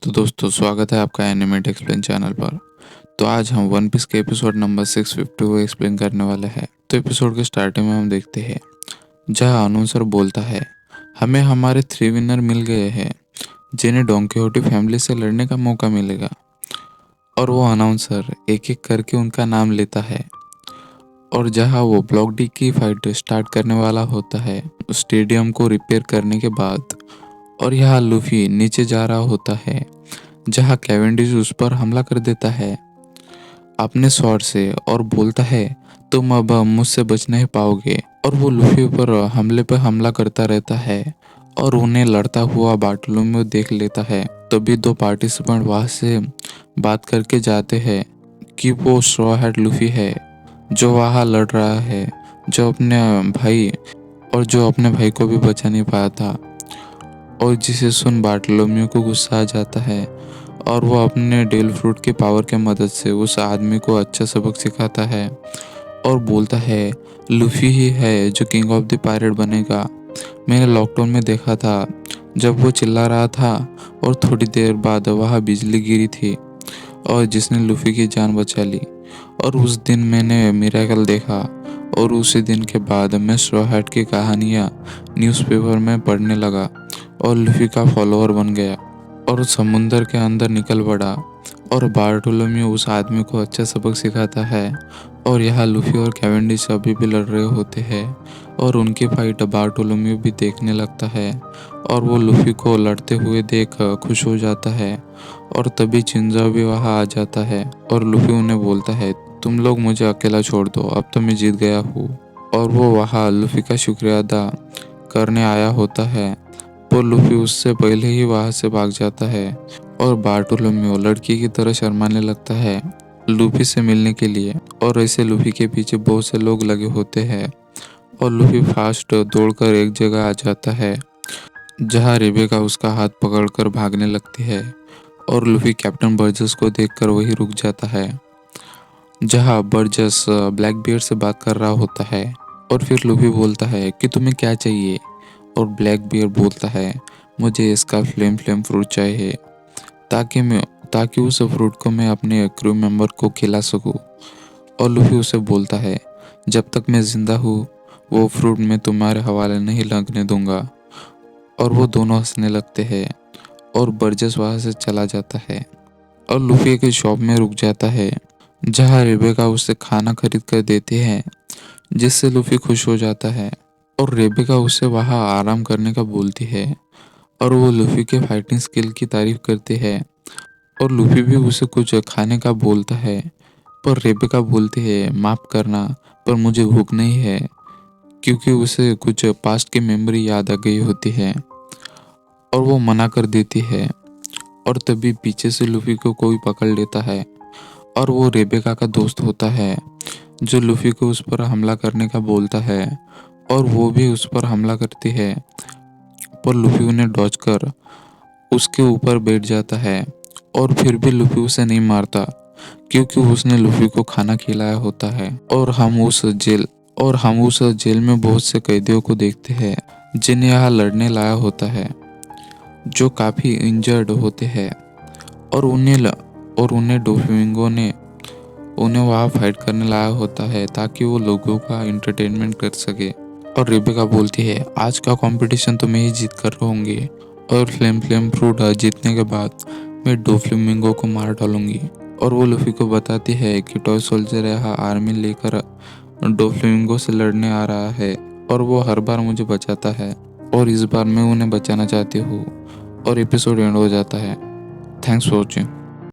तो दोस्तों स्वागत है आपका एनिमेट एक्सप्लेन चैनल पर। तो आज हम वन पीस के एपिसोड नंबर 650 को एक्सप्लेन करने वाले हैं। तो एपिसोड के स्टार्टिंग में हम देखते हैं जहां अनाउंसर बोलता है, हमें हमारे 3 विनर मिल गए हैं जिन्हें डॉन किहोटी फैमिली से लड़ने का मौका मिलेगा। और वो अनाउंसर एक एक करके उनका नाम लेता है। और जहां वो ब्लॉक डी की फाइट स्टार्ट करने वाला होता है स्टेडियम को रिपेयर करने के बाद, और यहाँ लूफी नीचे जा रहा होता है जहां कैवेंडिश उस पर हमला कर देता है अपने स्वॉर्ड से और बोलता है, तुम अब मुझसे बच नहीं पाओगे। और वो लूफी पर हमले पर हमला करता रहता है और उन्हें लड़ता हुआ बार्टोलोमेओ देख लेता है। तभी दो पार्टिसिपेंट वहां से बात करके जाते हैं कि वो स्ट्रॉ हैट लूफी है जो वहां लड़ रहा है, जो अपने भाई जो अपने भाई को भी बचा नहीं पाया था। और जिसे सुन बार्टोलोमेओ को गुस्सा आ जाता है और वो अपने डेल फ्रूट के पावर के मदद से उस आदमी को अच्छा सबक सिखाता है और बोलता है, लूफी ही है जो किंग ऑफ द पायरेट बनेगा। मैंने लॉकडाउन में देखा था जब वो चिल्ला रहा था और थोड़ी देर बाद वहाँ बिजली गिरी थी और जिसने लूफी की जान बचा ली। और उस दिन मैंने मिरेकल देखा और उसी दिन के बाद मैं स्ट्रॉ हैट की कहानियाँ न्यूज़पेपर में पढ़ने लगा और लूफी का फॉलोअर बन गया और समुंदर के अंदर निकल पड़ा। और बार्टोलोमेओ उस आदमी को अच्छा सबक सिखाता है। और यहाँ लूफी और कैवेंडिश अभी भी लड़ रहे होते हैं और उनकी फाइट बार्टोलोमेओ भी देखने लगता है और वो लूफी को लड़ते हुए देख खुश हो जाता है। और तभी चिंजो भी वहाँ आ जाता है और लूफी उन्हें बोलता है, तुम लोग मुझे अकेला छोड़ दो, अब तो मैं जीत गया हूँ। और वो वहाँ लूफी का शुक्रिया अदा करने आया होता है पर लूफी उससे पहले ही वहां से भाग जाता है और बार्टोलोमेओ लड़की की तरह शर्माने लगता है लूफी से मिलने के लिए। और ऐसे लूफी के पीछे बहुत से लोग लगे होते हैं और लूफी फास्ट दौड़कर एक जगह आ जाता है जहां रेबेका उसका हाथ पकड़कर भागने लगती है और लूफी कैप्टन बर्जस को देखकर वही रुक जाता है जहां बर्जस ब्लैक बियर से बात कर रहा होता है। और फिर लूफी बोलता है कि तुम्हें क्या चाहिए, और ब्लैक बियर बोलता है, मुझे इसका फ्लेम फ्लेम फ्रूट चाहिए ताकि उस फ्रूट को मैं अपने क्रू मेंबर को खिला सकूं। और लूफी उसे बोलता है, जब तक मैं जिंदा हूँ वो फ्रूट मैं तुम्हारे हवाले नहीं लगने दूंगा। और वो दोनों हंसने लगते हैं और बर्जस वहां से चला जाता है और लूफी एक शॉप में रुक जाता है जहाँ रेबेका उसे खाना खरीद कर देती है जिससे लूफी खुश हो जाता है। और रेबेका उसे वहाँ आराम करने का बोलती है और वो लूफी के फाइटिंग स्किल की तारीफ करती है। और लूफी भी उसे कुछ खाने का बोलता है पर रेबेका बोलती है, माफ करना पर मुझे भूख नहीं है, क्योंकि उसे कुछ पास्ट की मेमोरी याद आ गई होती है और वो मना कर देती है। और तभी पीछे से लूफी को कोई पकड़ लेता है और वो रेबेका का दोस्त होता है जो लूफी को उस पर हमला करने का बोलता है और वो भी उस पर हमला करती है पर लूफी उन्हें डॉज कर उसके ऊपर बैठ जाता है। और फिर भी लूफी उसे नहीं मारता क्योंकि उसने लूफी को खाना खिलाया होता है। और हम उस जेल में बहुत से कैदियों को देखते हैं जिन्हें यहाँ लड़ने लाया होता है जो काफी इंजर्ड होते हैं और उन्हें डोफ्लामिंगो ने उन्हें वहाँ फाइट करने लाया होता है ताकि वो लोगों का एंटरटेनमेंट कर सके। और रेबेका बोलती है, आज का कंपटीशन तो मैं ही जीत कर रहूंगी और फ्लेम फ्लेम फ्रूट जीतने के बाद मैं डोफ्लामिंगो को मार डालूंगी। और वो लूफी को बताती है कि टॉय सोल्जर यहाँ आर्मी लेकर डोफ्लामिंगो से लड़ने आ रहा है और वो हर बार मुझे बचाता है और इस बार मैं उन्हें बचाना चाहती हूँ। और एपिसोड एंड हो जाता है। Thanks for watching.